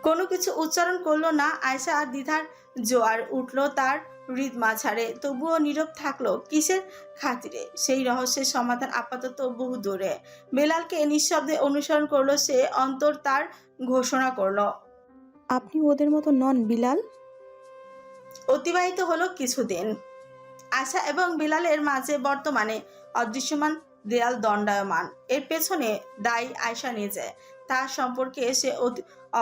কোনো কিছু উচ্চারণ করলো না আয়শা। আর দ্বিধার জোয়ার উঠল তার হৃদ মাঝারে। তবুও নীরব থাকলো কিসের খাতিরে? সেই রহস্যের সমাধান আপাতত বহু দূরে। বেলালকে নিঃশব্দে অনুসরণ করলো সে। অন্তর তার ঘোষণা করলো। আপনি ওদের মতো নন বিলাল। অতিবাহিত হলো কিছুদিন। আশা এবং বিলালের মাঝে বর্তমানে অদৃশ্যমান দেয়াল দণ্ডায়মান। এর পেছনে দায়ী আয়শা নিজে। তার সম্পর্কে সে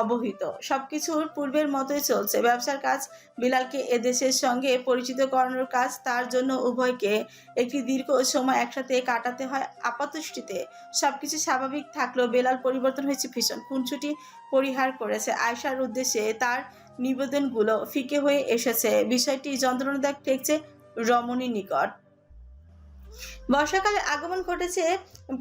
অবহিত। সবকিছুর পূর্বের মতোই চলছে। ব্যবসার কাজ, বিলালকে এদেশের সঙ্গে পরিচিত করানোর কাজ। তার জন্য উভয়কে একটি দীর্ঘ সময় একসাথে কাটাতে হয়। আপাতদৃষ্টিতে সবকিছু স্বাভাবিক থাকলেও বেলাল পরিবর্তন হয়েছে ভীষণ। খুনসুটি পরিহার করেছে। আয়শার উদ্দেশ্যে তার নিবেদনগুলো ফিকে হয়ে এসেছে। বিষয়টি যন্ত্রণাদায়ক ঠেকছে রমণীর নিকট। বর্ষাকালের আগমন ঘটেছে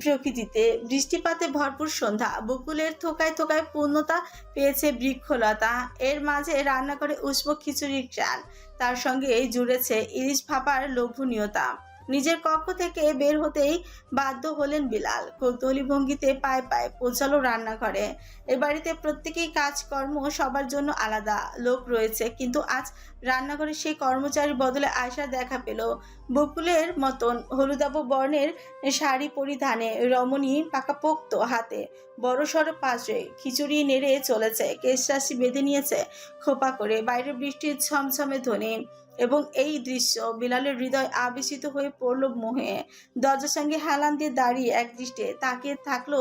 প্রকৃতিতে। বৃষ্টিপাতে ভরপুর সন্ধ্যা। বকুলের থোকায় থোকায় পূর্ণতা পেয়েছে বৃক্ষলতা। এর মাঝে রান্নাঘরে উষ্ণ খিচুড়ির ঘ্রাণ। তার সঙ্গে জুড়েছে ইলিশ ভাপার লোভনীয়তা। নিজের কক্ষ থেকে বের হতেই বাধ্য হলেন বিলাল। কৌতূহলী ভঙ্গিতে পায়ে পায়ে পৌঁছালো রান্নাঘরে। এ বাড়িতে প্রত্যেকেই কাজকর্ম সবার জন্য আলাদা লোক রয়েছে, কিন্তু আজ রান্নাঘরে সেই কর্মচারীর বদলে আয়শা দেখা পেল। বকুলের মতন হলুদাভ বর্ণের শাড়ি পরিধানে, রমণী পাকাপোক্ত হাতে বড়সড় পাশে খিচুড়ি নেড়ে চলেছে। কেশরাশি বেঁধে নিয়েছে খোপা করে। বাইরে বৃষ্টির ছমছমে ধ্বনি। এবং এই দৃশ্য বিলালের হৃদয় আবেশিত হয়ে পড়ল মোহে। দরজার সঙ্গে হেলান দিয়ে দাঁড়িয়ে একদৃষ্টে তাকিয়ে থাকলো।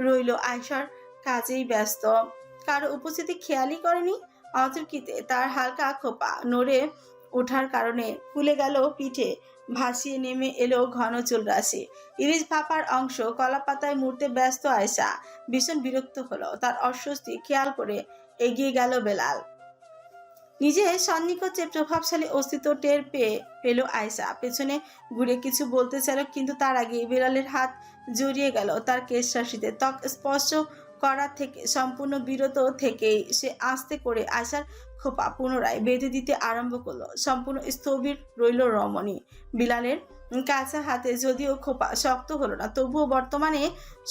রইল আয়শার কাজেই ব্যস্ত। কারো উপস্থিতি খেয়ালই করেনি। অতর্কিতে তার হালকা খোপা নড়ে ওঠার কারণে খুলে গেল পিঠে। ভাসিয়ে নেমে এলো ঘন চুল রাশি। ইলিশ ভাপার অংশ কলা পাতায় মুড়তে ব্যস্ত আয়শা ভীষণ বিরক্ত হলো। তার অস্বস্তি খেয়াল করে এগিয়ে গেল বেলাল। নিজে সন্নিকটে প্রভাবশালী অস্তিত্ব টের পেল আয়শা। পেছনে ঘুরে কিছু বলতে চাইল, কিন্তু তার আগে বেলালের হাত জড়িয়ে গেল তার কেশ রাশিতে। ত্বক স্পর্শ করা থেকে সম্পূর্ণ বিরত থেকেই সে আস্তে করে আয়শার খোপা পুনরায় বেঁধে দিতে আরম্ভ করলো। সম্পূর্ণ স্থবির রইল রমণী। বিলালের কাঁচা হাতে যদিও খোপা শক্ত হলো না, তবুও বর্তমানে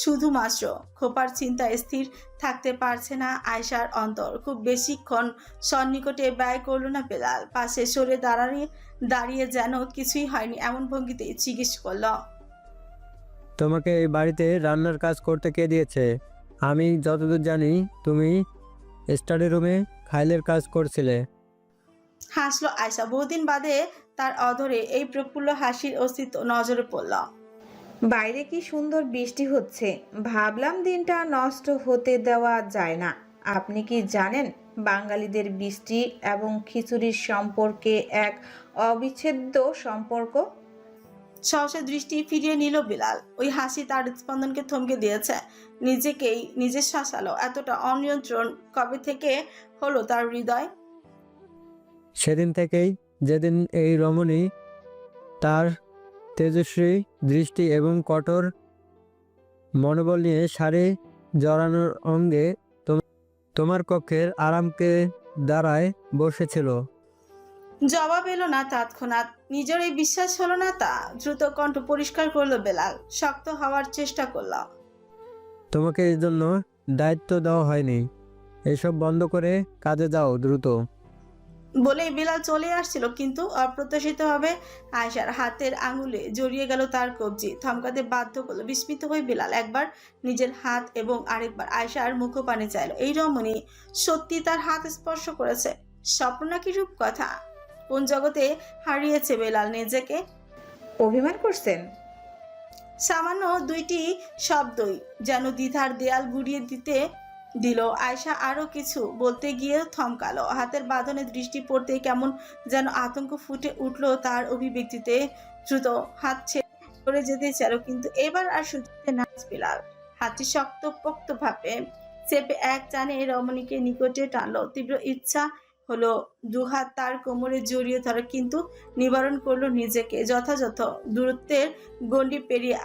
শুধুমাত্র খোপার চিন্তায় স্থির থাকতে পারছে না আয়শার অন্তর। খুব বেশিক্ষণ সন্নিকটে ব্যয় করল না বেলাল। পাশে সরে দাঁড়িয়ে দাঁড়িয়ে যেন কিছুই হয়নি এমন ভঙ্গিতে জিজ্ঞেস করল। তোমাকে এই বাড়িতে রান্নার কাজ করতে কে দিয়েছে? আমি যতদূর জানি তুমি স্টাডি রুমে খাইলের কাজ করছিলে। হাসলো আয়শা। বহুদিন বাদে তার অধরে এই প্রফুল্ল হাসির অস্তিত্ব নজরে পড়ল। বাইরে কি সুন্দর বৃষ্টি হচ্ছে, ভাবলাম দিনটা নষ্ট হতে দেওয়া যায় না। আপনি কি জানেন বাঙালিদের বৃষ্টি এবং খিচুড়ির সম্পর্কে এক অবিচ্ছেদ্য সম্পর্ক? সহসা দৃষ্টি ফিরিয়ে নিল বিলাল। ওই হাসি তার স্পন্দনকে থমকে দিয়েছে। নিজে শাসালো। এতটা অনিয়ন্ত্রণ কবে থেকে হলো তার হৃদয়? সেদিন থেকেই, যেদিন এই রমণী তার তেজস্বী দৃষ্টি এবং কঠোর মনোবল নিয়ে শাড়ি জড়ানোর অঙ্গে তোমার কক্ষের আরামকে দাঁড়ায় বসেছিল। জবাব এলো না তৎক্ষণাৎ। নিজেরই বিশ্বাস হলো না তা। দ্রুত কণ্ঠ পরিষ্কার করলো বেলাল। শক্ত হওয়ার চেষ্টা করল। তোমাকে এই জন্য দায়িত্ব দেওয়া হয়নি। এসব বন্ধ করে কাজে যাও দ্রুত। বলেই বিলাল চলে আসছিল, কিন্তু অপ্রত্যাশিতভাবে আয়শার হাতের আঙুলে জড়িয়ে গেল তার কবজি। থমকাতে বাধ্য করলো। বিস্মিত হয়ে বিলাল একবার নিজের হাত এবং আরেকবার আয়শার মুখপানে চাইল। এই রমণী সত্যি তার হাত স্পর্শ করেছে? স্বপ্ন নাকি রূপকথা? কোন জগতে হারিয়েছে বেলাল নিজেকে? অভিমান করছেন? সামান্য দুইটি শব্দই যেন দ্বিধার দেয়াল গুড়িয়ে দিল। আয়শা আরো কিছু বলতে গিয়ে থমকালো। হাতের বাঁধনে দৃষ্টি পড়তে কেমন যেন আতঙ্ক ফুটে উঠলো তার অভিব্যক্তিতে। দ্রুত হাত ছেড়ে যেতে চাইল, কিন্তু এবার আর সুযোগ না। বিলাল হাতটি শক্তপোক্ত ভাবে চেপে এক টানে রমণীকে নিকটে টানলো। তীব্র ইচ্ছা হলো দুহাত তার কোমরে জড়িয়ে ধরে, কিন্তু নিবারণ করলো নিজেকে। যথাযথ দূরত্বের গণ্ডি পেরিয়ে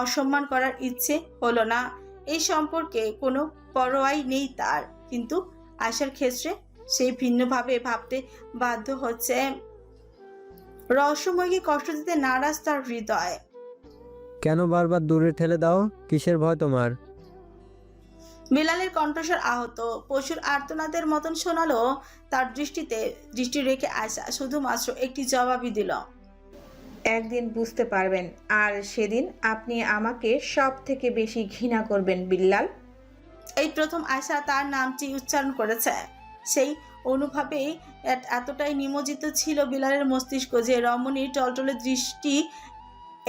অসম্মান করার ইচ্ছে হলো না। এই সম্পর্কে কোনো পরোয়াই নেই তার, কিন্তু আশার ক্ষেত্রে সেই ভিন্নভাবে ভাবতে বাধ্য হচ্ছে। রহস্যময়কে কষ্ট দিতে নারাজ তার হৃদয়। কেন বারবার দূরে ঠেলে দাও? কিসের ভয় তোমার? বিলালের কণ্ঠস্বর আহত, পশুর আর্তনাদের মতন শোনালো। তার দৃষ্টি রেখে আয়শা শুধুমাত্র একটি জবাবই দিল। একদিন বুঝতে পারবেন, আর সেদিন আপনি আমাকে সব থেকে বেশি ঘৃণা করবেন বিল্লাল। এই প্রথম আয়শা তার নামটি উচ্চারণ করেছে। সেই অনুভবেই এতটাই নিমজ্জিত ছিল বিলালের মস্তিষ্ক যে রমণীর টলটলে দৃষ্টি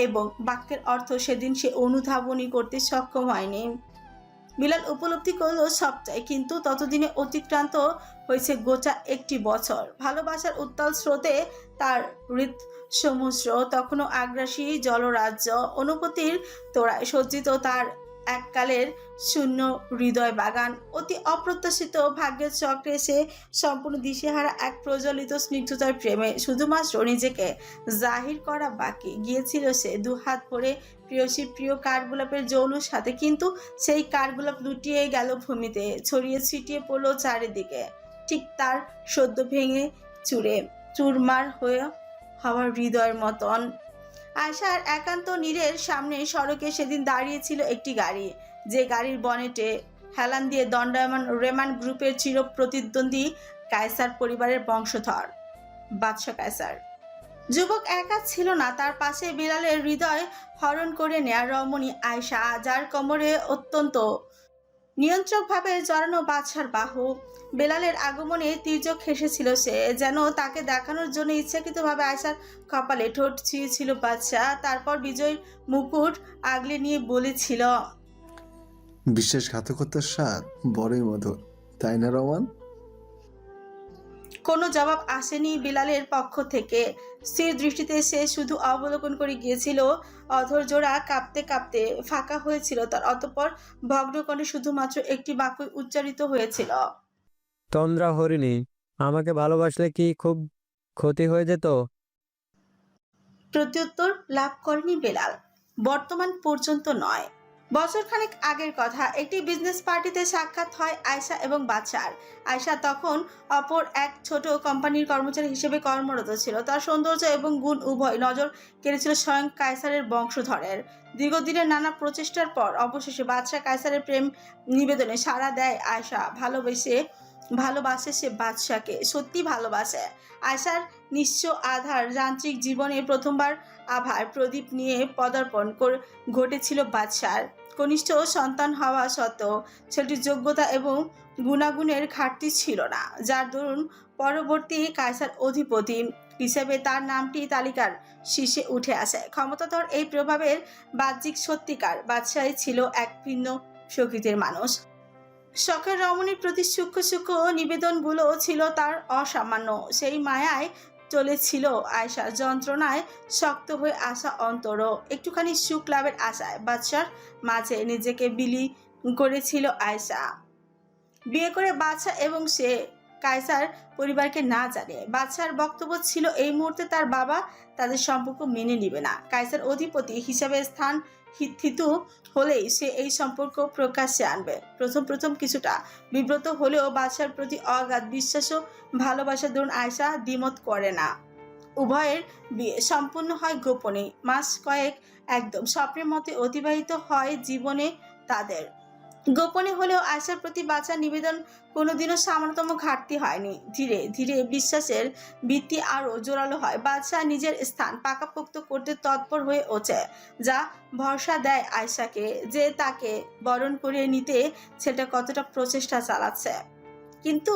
এবং বাক্যের অর্থ সেদিন সে অনুধাবনী করতে সক্ষম হয়নি। বিলাল উপলব্ধি করলো সবটাই, কিন্তু ততদিনে অতিক্রান্ত হয়েছে গোটা একটি বছর। ভালোবাসার উত্তাল স্রোতে তার হৃদ সমুদ্র তখনও আগ্রাসী জলরাজ্য, অনুভূতির তোড়ায় সজ্জিত তার এককালের শূন্য হৃদয় বাগান। অতি অপ্রত্যাশিত ভাগ্যের চক্রে সে সম্পূর্ণ দিশেহারা এক প্রজ্বলিত স্নিগ্ধতার প্রেমে শুধুমাত্র নিজেকে জাহির করা বাকি। গিয়েছিল সে দুহাত ভরে প্রিয়সীর প্রিয় কাঠগোলাপের জৌলুর সাথে, কিন্তু সেই কাঠগোলাপ লুটিয়ে গেল ভূমিতে, ছড়িয়ে ছিটিয়ে পড়লো চারিদিকে, ঠিক তার সদ্য ভেঙে চুরমার হওয়ার হৃদয়ের মতন। আয়শার একান্ত নীরের সামনে সড়কে সেদিন দাঁড়িয়েছিল একটি গাড়ি, যে গাড়ির বনেটে হেলান দিয়ে দণ্ডায়মান রেমান গ্রুপের চির প্রতিদ্বন্দ্বী কায়সার পরিবারের বংশধর বাদশা কায়সার। যুবক একা ছিল না, তার পাশে বিলালের হৃদয় হরণ করে নেয়া রমণী আয়শা, যার কোমরে অত্যন্ত নিয়ন্ত্রকভাবে জড়ানো বাদশার বাহু। বেলালের আগমনে তির্যক হেসেছিল সে, যেন তাকে দেখানোর জন্য ইচ্ছাকৃতভাবে আয়শার কপালে ঠোঁট ছুঁয়েছিল বাদশা। তারপর বিজয়ের মুকুট আগলে নিয়ে বলেছিল, বিশ্বাসঘাতকতার স্বাদ বড়ই মধুর, তাই না রমান? কোনো জবাব আসেনি বিলালের পক্ষ থেকে। স্থির দৃষ্টিতে সে শুধু অবলোকন করে গিয়েছিল। অধৈর্যরা কাঁপতে কাঁপতে ফাঁকা হয়েছিল তার। অতঃপর ভগ্নকণ্ঠে শুধুমাত্র একটি বাক্যই উচ্চারিত হয়েছিল, তন্দ্রা হরিণী, আমাকে ভালোবাসলে কি খুব ক্ষতি হয়ে যেত? প্রত্যুত্তর লাভ করেনি বেলাল। বর্তমান পর্যন্ত নয়, বছরখানেক আগের কথা। একটি বিজনেস পার্টিতে সাক্ষাৎ হয় আয়শা এবং বাদশার। আয়শা তখন অপর এক ছোট কোম্পানির কর্মচারী হিসেবে কর্মরত ছিল। তার সৌন্দর্য এবং গুণ উভয় নজর কেড়েছিল স্বয়ং কায়সারের বংশধরের। দীর্ঘদিনের নানা প্রচেষ্টার পর অবশেষে বাদশা কায়সারের প্রেম নিবেদনে সাড়া দেয় আয়শা। ভালোবাসে সে বাদশাকে, সত্যি ভালোবাসে। আয়শার নিঃস্ব আধার যান্ত্রিক জীবনে প্রথমবার আভার প্রদীপ নিয়ে পদার্পণ ঘটেছিল বাদশার। কনিষ্ঠ সন্তান হওয়া সত্ত্বেও ছেলেটির যোগ্যতা এবং গুণাগুণের ঘাটতি ছিল না, যার দরুন পরবর্তী কায়সার অধিপতি হিসেবে তার নামটি তালিকার শীর্ষে উঠে আসে। ক্ষমতাধর এই প্রভাবের বাহ্যিক সত্যিকার বাদশাই ছিল এক ভিন্ন প্রকৃতির মানুষ। শখের রমণীর প্রতি সূক্ষ্ম সূক্ষ্ম নিবেদনগুলো ছিল তার অসামান্য। সেই মায়ায় চলেছিল আয়শা, যন্ত্রণায় শক্ত হয়ে আসা অন্তর একটুখানি সুখ লাভের আশায় বাদশার মাঝে নিজেকে বিলি করেছিল আয়শা। বিয়ে করে বাদশা এবং সে কায়সার পরিবারকে না জানে। বাদশার বক্তব্য ছিল এই মুহূর্তে তার বাবা তাদের সম্পর্ক মেনে নিবে না। কায়সার অধিপতি হিসাবে স্থান থিতু হলেই সে এই সম্পর্ক প্রকাশ্যে আনবে। প্রথম কিছুটা বিব্রত হলেও বাদশার প্রতি অগাধ বিশ্বাস ও ভালোবাসার দরুন আয়শা দ্বিমত করে না। উভয়ের বিয়ে সম্পূর্ণ হয় গোপনে। মাস কয়েক একদম স্বপ্নের মতে অতিবাহিত হয় জীবনে তাদের। গোপনে হলেও আয়শার প্রতি বাদশার নিবেদন কোনোদিনও সামান্যতম ঘাটতি হয়নি। ধীরে ধীরে বিশ্বাসের ভিত্তি আরও জোরালো হয়। বাদশাহ নিজের স্থান পাকাপোক্ত করতে তৎপর হয়ে ওঠে, যা ভরসা দেয় আয়শাকে যে তাকে বরণ করিয়ে নিতে ছেলেটা কতটা প্রচেষ্টা চালাচ্ছে। কিন্তু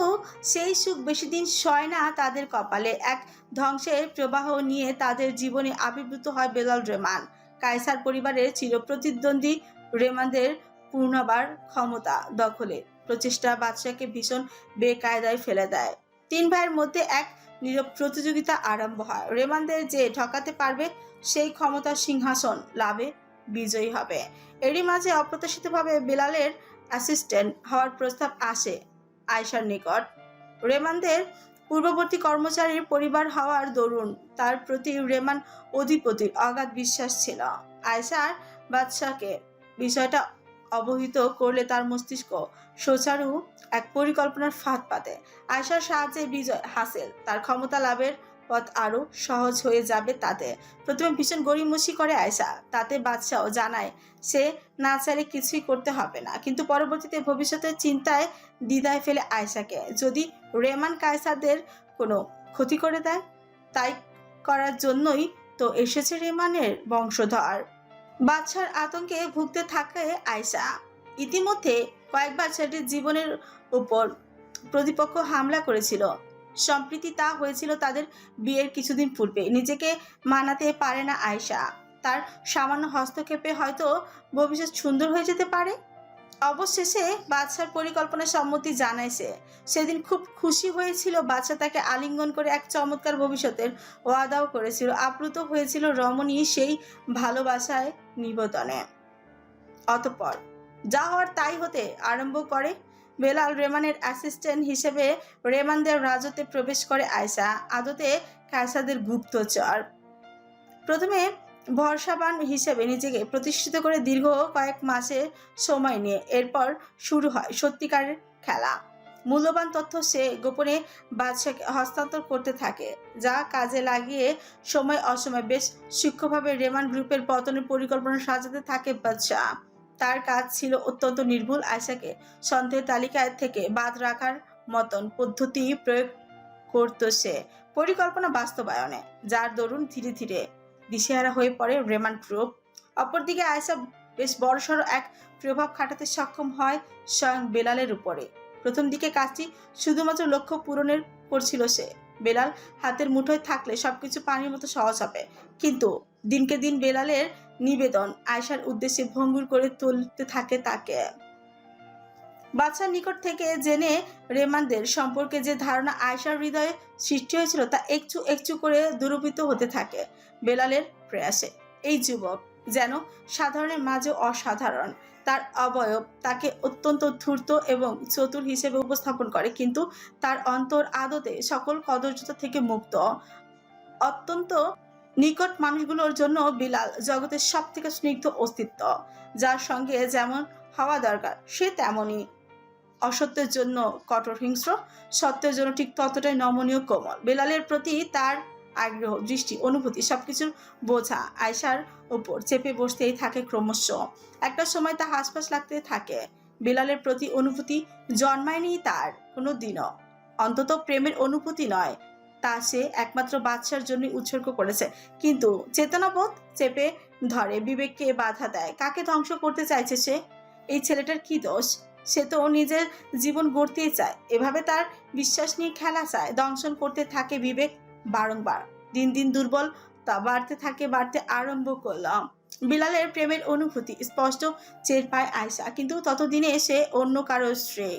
সেই সুখ বেশি দিন সয় না তাদের কপালে। এক ধ্বংসের প্রবাহ নিয়ে তাদের জীবনে আবির্ভূত হয় বেলাল রেমান। কায়সার পরিবারের চিরপ্রতিদ্বন্দ্বী রেমানদের পুনর্বার ক্ষমতা দখলে প্রচেষ্টা বাদশাকে ভীষণ বেকায়দায় ফেলে দেয়। তিন ভাইয়ের মধ্যে এক নীরব প্রতিযোগিতা আরম্ভ হয়। রেমানদের যে ঠকাতে পারবে সেই ক্ষমতার সিংহাসন লাভে বিজয়ী হবে। এরই মাঝে অপ্রত্যাশিতভাবে বেলালের অ্যাসিস্ট্যান্ট হওয়ার প্রস্তাব আসে আয়শার নিকট। রেমানদের পূর্ববর্তী কর্মচারীর পরিবার হওয়ার দরুন তার প্রতি রেমান অধিপতির অগাধ বিশ্বাস ছিল। আয়শার বাদশাকে বিষয়টা অবহিত করলে তার মস্তিষ্ক সোচারু এক পরিকল্পনার ফাঁদ পাতে। আয়শার সাহায্যে বিজয় হাসিল, তার ক্ষমতা লাভের পথ আরও সহজ হয়ে যাবে তাতে। প্রথমে ভীষণ গড়িমসি করে আয়শা, তাতে বাদশাও জানায় সে না চাইলে কিছুই করতে হবে না, কিন্তু পরবর্তীতে ভবিষ্যতের চিন্তায় দ্বিধায় ফেলে আয়শাকে। যদি রেমান কায়সারদের কোনো ক্ষতি করে দেয়, তাই করার জন্যই তো এসেছে রেমানের বংশধর। বাদশার আতঙ্কে ভুগতে থাকে আয়শা। ইতিমধ্যে কয়েকবার ছেলেটির জীবনের উপর প্রতিপক্ষ হামলা করেছিল। সম্প্রতি তা হয়েছিল তাদের বিয়ের কিছুদিন পূর্বে। নিজেকে মানাতে পারে না আয়শা, তার সামান্য হস্তক্ষেপে হয়তো ভবিষ্যৎ সুন্দর হয়ে যেতে পারে। অবশেষে বাদশার পরিকল্পনায় সম্মতি জানায় সে। সেদিন খুব খুশি হয়েছিল বাদশা, তাকে আলিঙ্গন করে এক চমৎকার ভবিষ্যতের ওয়াদাও করেছিল। আপ্লুত হয়েছিল রমণী সেই ভালোবাসায় নিবেদনে। অতঃপর যা হওয়ার তাই হতে আরম্ভ করে। বেলাল রেমানের অ্যাসিস্ট্যান্ট হিসেবে রেমানদের রাজত্বে প্রবেশ করে আয়শা, আদতে কায়সারদের গুপ্তচর। প্রথমে ভরসাবান হিসেবে নিজেকে প্রতিষ্ঠিত করে দীর্ঘ কয়েক মাসের সময় নিয়ে এরপর শুরু হয় সত্যিকারের খেলা। মূল্যবান তথ্য সে গোপনে বাদশাকে হস্তান্তর করতে থাকে, যা কাজে লাগিয়ে সময় অসময় বেশ সূক্ষ্মভাবে রেমান গ্রুপের পতনের পরিকল্পনা সাজাতে থাকে বাদশা। তার কাজ ছিল অত্যন্ত নির্ভুল। আয়শাকে সন্দেহের তালিকায় থেকে বাদ রাখার মতন পদ্ধতি প্রয়োগ করত সে পরিকল্পনা বাস্তবায়নে, যার দরুন ধীরে ধীরে দিশেহারা হয়ে পড়ে রেমান গ্রুপ। অপরদিকে আয়শা বেশ বড়সড় এক প্রভাব খাটাতে সক্ষম হয় স্বয়ং বেলালের উপরে। প্রথম দিকে কাজটি শুধুমাত্র লক্ষ্য পূরণের করছিল সে। বেলাল হাতের মুঠোয় থাকলে সবকিছু পানির মতো সহজ হবে, কিন্তু দিনকে দিন বেলালের নিবেদন আয়শার উদ্দেশ্যে ভঙ্গুর করে তুলতে থাকে তাকে। বাদশার নিকট থেকে জেনে রেমানদের সম্পর্কে যে ধারণা আয়শার হৃদয়ে সৃষ্টি হয়েছিল তা একটু একটু করে দূরীভূত হতে থাকে বেলালের প্রয়াসে। এই যুবক যেন সাধারণের মাঝে অসাধারণ। তার অবয়ব তাকে অত্যন্ত ধূর্ত এবং চতুর হিসেবে উপস্থাপন করে, কিন্তু তার অন্তর আদতে সকল কদর্যতা থেকে মুক্ত। অত্যন্ত নিকট মানুষগুলোর জন্য বিলাল জগতের সব থেকে স্নিগ্ধ অস্তিত্ব, যার সঙ্গে যেমন হওয়া দরকার সে তেমনই। অসত্যের জন্য কঠোর হিংস্র, সত্যের জন্য ঠিক ততটাই নমনীয় কোমল। বেলালের প্রতি তার আগ্রহ, দৃষ্টি, অনুভূতি সবকিছুর বোঝা আয়শার উপর চেপে বসতেই থাকে ক্রমশ। একটা সময় তা হাসপাস লাগতে থাকে। বেলালের প্রতি অনুভূতি জন্মায়নি তার কোনো দিনও, অন্তত প্রেমের অনুভূতি নয়, তা সে একমাত্র বাদশার জন্য উৎসর্গ করেছে। কিন্তু চেতনাবোধ চেপে ধরে, বিবেককে বাধা দেয়। কাকে ধ্বংস করতে চাইছে সে? এই ছেলেটার কি দোষ? সে তো নিজের জীবন গড়তেই চায়, এভাবে তার বিশ্বাস নিয়ে খেলা চায়। দংশন করতে থাকে বিবেক বারংবার। দিন দিন দুর্বল তা বাড়তে আরম্ভ করলাম। বিলালের প্রেমের অনুভূতি স্পষ্ট টের পায় আয়শা, কিন্তু ততদিনে সে অন্য কারো স্ত্রী।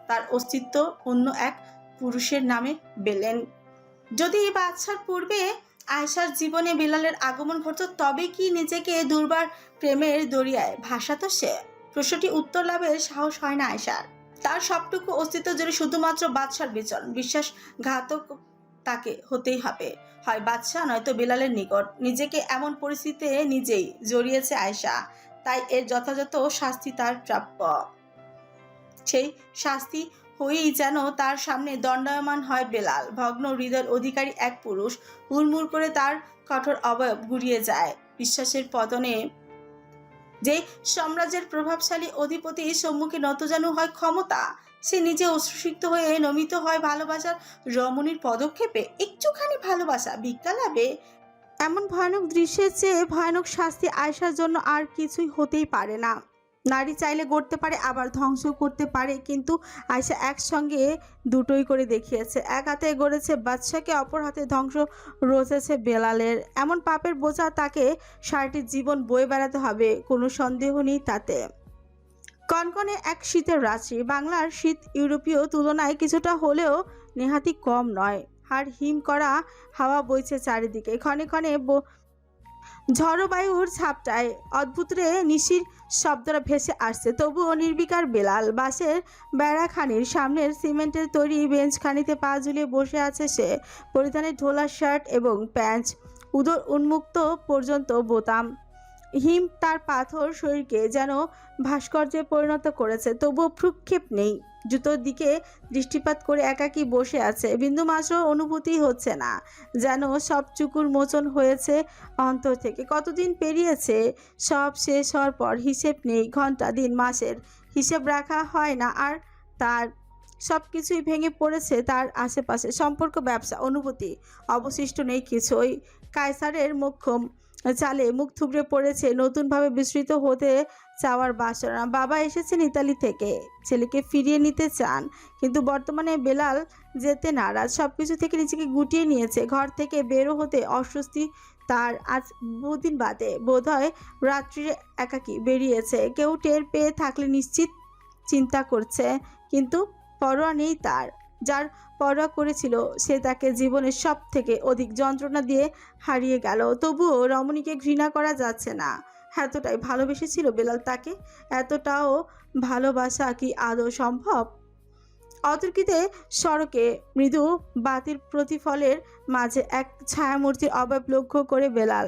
তার অস্তিত্ব অন্য এক পুরুষের নামে বেলেন। যদি এই বাদশার পূর্বে আয়শার জীবনে বিলালের আগমন ঘটত, তবে কি নিজেকে দুর্বার প্রেমের দরিয়ায় ভাসাতো সে? প্রশ্নটি উত্তর লাভের সাহস হয় না আয়শার। তার সবটুকু অস্তিত্ব জুড়ে শুধুমাত্র বাদশার বিচরণ। বিশ্বাসঘাতক তাকে হতেই হবে, হয় বাদশা নয়তো বিলালের নিকট। নিজেকে এমন পরিস্থিতিতে নিজেই জড়িয়েছে আয়শা, তাই এর যথাযথ শাস্তি তার প্রাপ্য। সেই শাস্তি হয়েই যেন তার সামনে দণ্ডায়মান হয় বেলাল, ভগ্ন হৃদয়ের অধিকারী এক পুরুষ। হুড়মুড় করে তার কঠোর অবয়ব গুড়িয়ে যায়। বিশ্বাসের পতনে যে সাম্রাজ্যের প্রভাবশালী অধিপতি সম্মুখে নতজানু হয় ক্ষমতা, সে নিজে অশ্রুসিক্ত হয়ে নমিত হয় ভালোবাসার রমণীর পদক্ষেপে। একটুখানি ভালোবাসা ভিক্ষা লাভে এমন ভয়ানক দৃশ্যের চেয়ে ভয়ানক শাস্তি আয়শার জন্য আর কিছুই হতেই পারে না। নারী চাইলে গড়তে পারে, আবার ধ্বংস করতে পারে, কিন্তু আয়শা একসঙ্গে দুটোই করে দেখিয়েছে। এক হাতে গড়েছে বাদশাকে, অপর হাতে ধ্বংস রচেছে বেলালের। এমন পাপের বোঝা তাকে সারাটি জীবন বয়ে বেড়াতে হবে, কোনো সন্দেহ নেই তাতে। কনকনে এক শীতের রাত্রি। বাংলার শীত ইউরোপীয় তুলনায় কিছুটা হলেও নেহাতি কম নয়। হাড় হিম করা হাওয়া বইছে চারিদিকে, ক্ষণে ক্ষণে ঝড়ো বায়ুর ছাপটায় অদ্ভুত রে নিশির শব্দরা ভেসে আসছে। তবুও নির্বিকার বেলাল। বাসের বেড়াখানির সামনের সিমেন্টের তৈরি বেঞ্চখানিতে পা ঝুলিয়ে বসে আছে সে। পরিধানে ঢোলা শার্ট এবং প্যান্ট, উদর উন্মুক্ত পর্যন্ত বোতাম। হিম তার পাথর শরীরকে যেন ভাস্কর্যে পরিণত করেছে, তবুও ভ্রুক্ষেপ নেই। জুতোর দিকে দৃষ্টিপাত করে একাকী বসে আছে, বিন্দুমাত্র অনুভূতি হচ্ছে না, যেন সব চুকুর মোচন হয়েছে অন্তর থেকে। কতদিন পেরিয়েছে, সব শেষ হওয়ার পর হিসেব নেই, ঘন্টা দিন মাসের হিসেব রাখা হয় না। আর তার সব কিছুই ভেঙে পড়েছে তার আশেপাশে, সম্পর্ক, ব্যবসা, অনুভূতি, অবশিষ্ট নেই কিছুই। কায়সারের মোক্ষম চালে মুখ থুবড়ে পড়েছে নতুনভাবে বিস্তৃত হতে চাওয়ার বাসনা। বাবা এসেছেন ইতালি থেকে, ছেলেকে ফিরিয়ে নিতে চান, কিন্তু বর্তমানে বেলাল যেতে নারাজ। সব কিছু থেকে নিজেকে গুটিয়ে নিয়েছে, ঘর থেকে বেরো হতে অস্বস্তি তার। আজ বহুদিন বাদে বোধহয় রাত্রিরে একাকী বেরিয়েছে, কেউ টের পেয়ে থাকলে নিশ্চিত চিন্তা করছে, কিন্তু পরোয়া নেই তার। যার পরোয়া করেছিল সে তাকে জীবনের সব থেকে অধিক যন্ত্রণা দিয়ে হারিয়ে গেল। তবুও রমণীকে ঘৃণা করা যাচ্ছে না, এতটাই ভালোবেসেছিল বেলাল তাকে। এতটাও ভালোবাসা কি আদৌ সম্ভব? অতর্কিতে সড়কে মৃদু বাতির প্রতিফলের মাঝে এক ছায়ামূর্তির অভাব লক্ষ্য করে বেলাল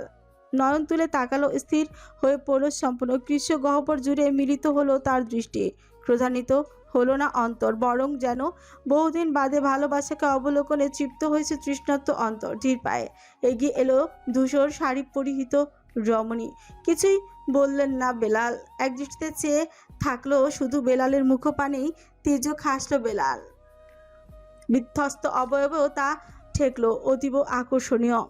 নয়ন তুলে তাকালো, স্থির হয়ে পড়ল সম্পূর্ণ। গ্রীষ্ম গহ্বর জুড়ে মিলিত হলো তার দৃষ্টি। ক্রোধান্বিত হলো না অন্তর, বরং যেন বহুদিন বাদে ভালোবাসাকে অবলোকনে তৃপ্ত হয়েছে তৃষ্ণার্ত অন্তর। ধীর পায়ে এগিয়ে এলো ধূসর শাড়ি পরিহিত রমণী। কিছুই বললেন না বেলাল, এক দৃষ্টিতে চেয়ে থাকলো শুধু বেলালের মুখপানেই। তেজক হাসলো বেলাল, বিধ্বস্ত অবয়বেও তা ঠেকলো অতীব আকর্ষণীয়।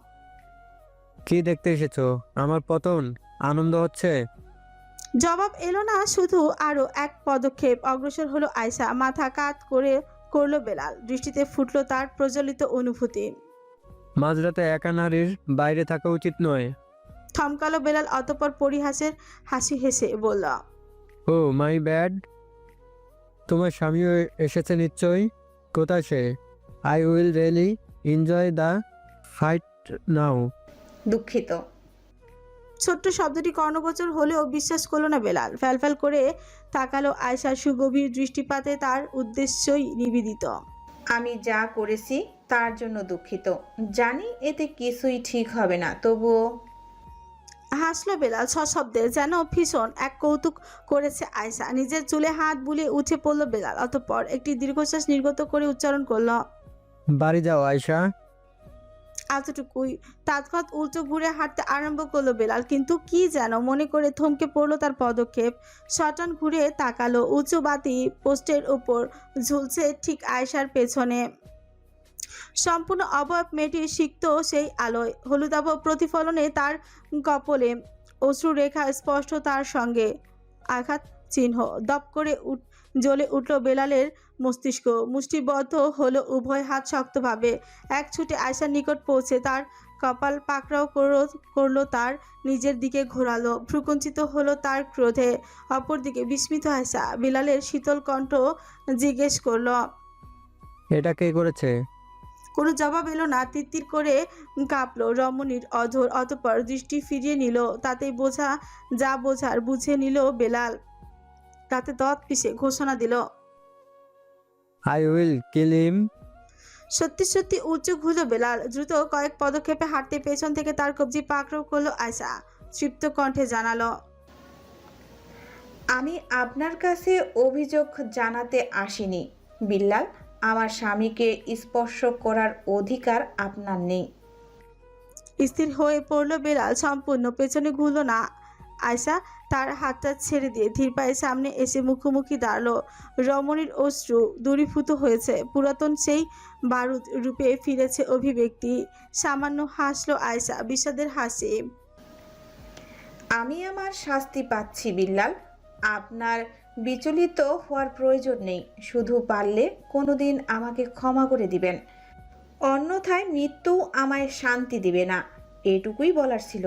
কি দেখতে এসেছো? আমার পতন আনন্দ হচ্ছে? জবাব এলো না, শুধু আরো এক পদক্ষেপ অগ্রসর হলো আয়শা। মাথা কাত করে করলো বেলাল, দৃষ্টিতে ফুটলো তার প্রজ্বলিত অনুভূতি। মাঝরাতে একা নারীর বাইরে থাকা উচিত নয়। থমকালো বেলাল, অতঃপর পরিহাসের হাসি হেসে বলল, ও মাই ব্যাড। তোমার স্বামীও এসেছে নিশ্চয়ই। কোথায় সে? I will really enjoy the fight now. দুঃখিত। ছোট্ট শব্দটি কর্ণগোচর হলেও বিশ্বাস করলো না বেলাল। ফ্যালফ্যাল করে তাকালো আয়শার সুগভীর দৃষ্টিপাতে তার উদ্দেশ্যই নিবেদিত। আমি যা করেছি তার জন্য দুঃখিত, জানি এতে কিছুই ঠিক হবে না, তবুও। হাসলো বেলাল সশব্দে, যেন ভীষণ এক কৌতুক করেছে আয়শা। নিজের চুলে হাত বুলিয়ে উঠে পড়লো বেলাল, অতঃপর একটি দীর্ঘশ্বাস নির্গত করে উচ্চারণ করলো, বাড়ি যাও আয়শা। এতটুকুই। তৎক্ষণাৎ উল্টো ঘুরে হাঁটতে আরম্ভ করলো বেলাল, কিন্তু কি যেন মনে করে থমকে পড়লো তার পদক্ষেপ। সটান ঘুরে তাকালো, উঁচু বাতি পোস্টের উপর ঝুলছে ঠিক আয়শার পেছনে। সম্পূর্ণ অবয়ব মেয়েটির সিক্ত সেই আলোয়, হলুদাভ প্রতিফলনে তার কপলে অশ্রুরেখা স্পষ্ট, তার সঙ্গে আঘাত চিহ্ন। দপ করে জ্বলে উঠল বেলালের মস্তিষ্ক, মুষ্টিবদ্ধ হলো উভয় হাত শক্তভাবে। এক ছুটে আয়শার নিকট পৌঁছে তার কপাল পাকড়াও করলো, তার নিজের দিকে ঘোরালো। ভ্রুকুঞ্চিত হলো তার ক্রোধে। অপরদিকে বিস্মিত আয়শা বেলালের শীতল কণ্ঠ জিজ্ঞেস করলো, এটা কে করেছে? কোনো জবাব এলো না। তিত্তির করে কাঁপলো রমণীর অধর, অতঃপর দৃষ্টি ফিরিয়ে নিল। তাতেই বোঝা যা বোঝার বুঝে নিল বেলাল। তাতে দাঁত পিষে ঘোষণা দিল, আই উইল কিল হিম। সত্যি সত্যি উঁচু ঘুরল বেলাল। দ্রুত কয়েক পদক্ষেপে হাঁটতে পেছন থেকে তার কবজি পাকড়াও করলো আয়শা। তৃপ্ত কণ্ঠে জানালো, আমি আপনার কাছে অভিযোগ জানাতে আসিনি বিল্লাল, আমার স্বামীকে স্পর্শ করার অধিকার আপনার নেই। স্থির হয়ে পড়লো বেলাল, সম্পূর্ণ পেছনে ঘুরল না। আয়শা তার হাতটা ছেড়ে দিয়ে ধীর পায়ে সামনে এসে মুখোমুখি দাঁড়ালো। রমণীর অশ্রু দূরীভূত হয়েছে, পুরাতন সেই বারুদ রূপে ফিরেছে অভিব্যক্তি। সামান্য হাসলো আয়শা, বিষাদের হাসি। আমি আমার শাস্তি পাচ্ছি বিল্লাল, আপনার বিচলিত হওয়ার প্রয়োজন নেই। শুধু পারলে কোনোদিন আমাকে ক্ষমা করে দিবেন, অন্যথায় মৃত্যু আমায় শান্তি দিবে না, এটুকুই বলার ছিল।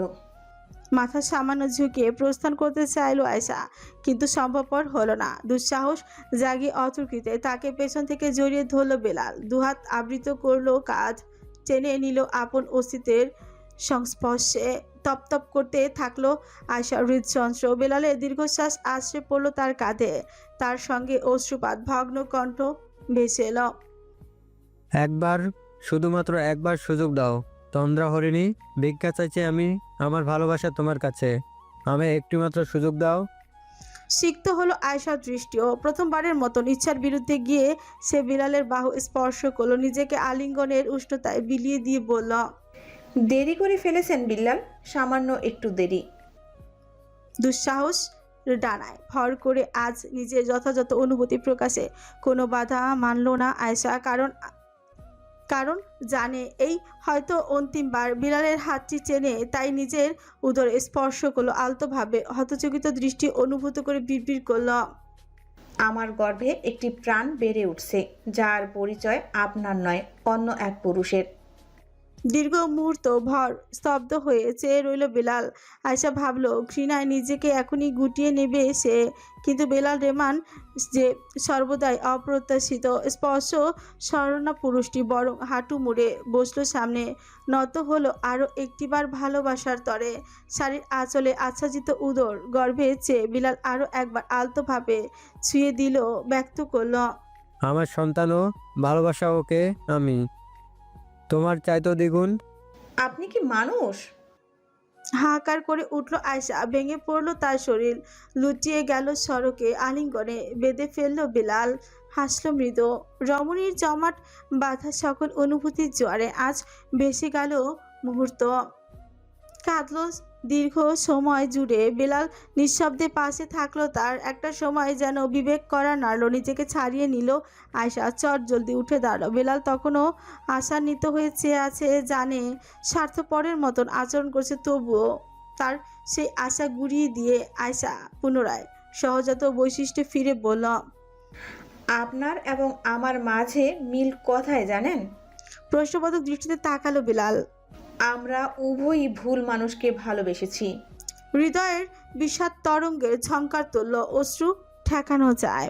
মাথা সামান্য ঝুঁকে প্রস্থান করতে চাইলো আয়শা, কিন্তু সম্ভবপর হলো না। দুঃসাহস জাগিয়ে অতর্কিতে তাকে পেছন থেকে জড়িয়ে ধরলো বেলাল। দুহাত আবৃত করলো কাঁধ, টেনে নিল আপন অস্তিত্বের সংস্পর্শে। তপতপ করতে থাকলো আয়শার হৃদযন্ত্র। বেলালের দীর্ঘশ্বাস আছড়ে পড়লো তার কাঁধে, তার সঙ্গে অশ্রুপাত। ভগ্ন কণ্ঠ ভেসে এলো, একবার, শুধুমাত্র একবার সুযোগ দাও তন্দ্রা হরিণী। ভিক্ষা চাইছি আমি আমার ভালোবাসা তোমার কাছে। আমায় একটিমাত্র সুযোগ দাও। সিক্ত হলো আয়েশার দৃষ্টিও। প্রথমবারের মতন ইচ্ছার বিরুদ্ধে গিয়ে সে বিলালের বাহু স্পর্শ করলো, নিজেকে আলিঙ্গনের উষ্ণতায় বিলিয়ে দিয়ে বলল, দেরি করে ফেলেছেন বিল্লাল, সামান্য একটু দেরি। দুঃসাহস ডানায় ভর করে আজ নিজের যথাযথ অনুভূতি প্রকাশে কোনো বাধা মানল না আয়েশা। কারণ কারণ জানে এই হয়তো অন্তিমবার বিলালের হাতটি চেনে, তাই নিজের উদরে স্পর্শ করলো আলতোভাবে। হতচকিত দৃষ্টি অনুভূত করে বিড়বিড় করল, আমার গর্ভে একটি প্রাণ বেড়ে উঠছে, যার পরিচয় আপনার নয়, অন্য এক পুরুষের। দীর্ঘ মুহূর্ত ভর স্তব্ধ হয়ে চেয়ে রইল বেলাল। আয়শা ভাবলো ঘৃণায় নিজেকে এখনই গুটিয়ে নেবে সে, কিন্তু বেলাল রেমান যে সর্বদাই অপ্রত্যাশিত স্পর্শ স্মরণা পুরুষটি বরং হাঁটু মুড়ে বসলো সামনে, নত হলো আরও একটিবার ভালোবাসার তরে। শাড়ির আঁচলে আচ্ছাদিত উদর গর্ভে চেয়ে বিলাল আরও একবার আলতোভাবে ছুঁয়ে দিল, ব্যক্ত করলো, আমার সন্তানও ভালোবাসা ওকে আমি, তোমার চাইতো দ্বিগুণ। আপনি কি মানুষ? হাহাকার করে উঠল আয়শা, ভেঙে পড়ল তার শরীর, লুটিয়ে গেল সড়কে আলিঙ্গনে বেঁধে ফেলল বিলাল, হাসল মৃদু। রমণীর জমাট বাঁধা সকল অনুভূতির জোয়ারে আজ ভেসে গেল মুহূর্ত। কাঁদল দীর্ঘ সময় জুড়ে। বেলাল নিঃশব্দে পাশে থাকলো তার। একটা সময় যেন বিবেক করা নাড়ল, নিজেকে ছাড়িয়ে নিল আয়শা। চট জলদি উঠে দাঁড়ালো। বেলাল তখনও আশান্বিত হয়ে চেয়ে আছে, জানে স্বার্থপরের মতন আচরণ করছে, তবুও তার সেই আশা গুড়িয়ে দিয়ে আয়শা পুনরায় সহজাত বৈশিষ্ট্যে ফিরে বলল, আপনার এবং আমার মাঝে মিল কোথায় জানেন? প্রশ্নবোধক দৃষ্টিতে তাকালো বেলাল। আমরা উভয়ই ভুল মানুষকে ভালোবেসেছি। হৃদয়ের বিষাদ তরঙ্গের ঝংকার তুলল, অশ্রু ঠেকানো যায়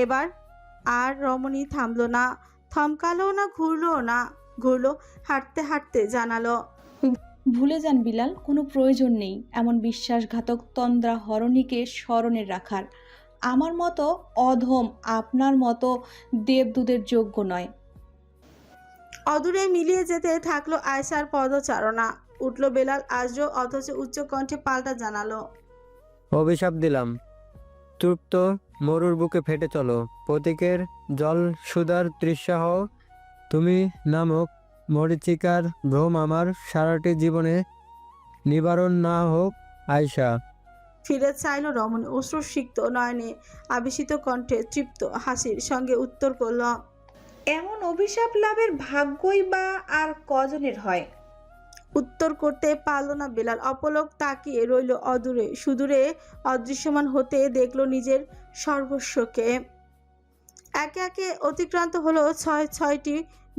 এবার। আর রমণী থামলো না, থমকালো না, ঘুরলো হাঁটতে হাঁটতে জানালো, ভুলে যান বিলাল, কোনো প্রয়োজন নেই এমন বিশ্বাসঘাতক তন্দ্রা হরণীকে স্মরণে রাখার। আমার মতো অধম আপনার মতো দেবদূতের যোগ্য নয়। অদূরে মিলিয়ে যেতে থাকলো আয়শার পদচারণা। উঠল বেলাল আজও, অথচ উচ্চ কণ্ঠে পাল্টা জানালো, অভিশাপ দিলাম, তৃপ্ত মরুর বুকে ফেটে চলো, প্রতীকের জল সুদার তৃষ্ণা হও তুমি, নামক মরীচিকার ভ্রম আমার সারাটি জীবনে নিবারণ না হোক আয়শা। ফিরে চাইল রমণী, অশ্রুসিক্ত নয়নে আবেশিত কণ্ঠে তৃপ্ত হাসির সঙ্গে উত্তর করল, এমন অভিশাপ লাভের ভাগ্যই বা আর কজনের হয়? উত্তর করতে পারল না বেলাল। অপলক তাকিয়ে রইল অদূরে, সুদূরে অদৃশ্যমান হতে দেখলো নিজের সর্বস্বকে। একে একে অতিক্রান্ত হলো ছয়টি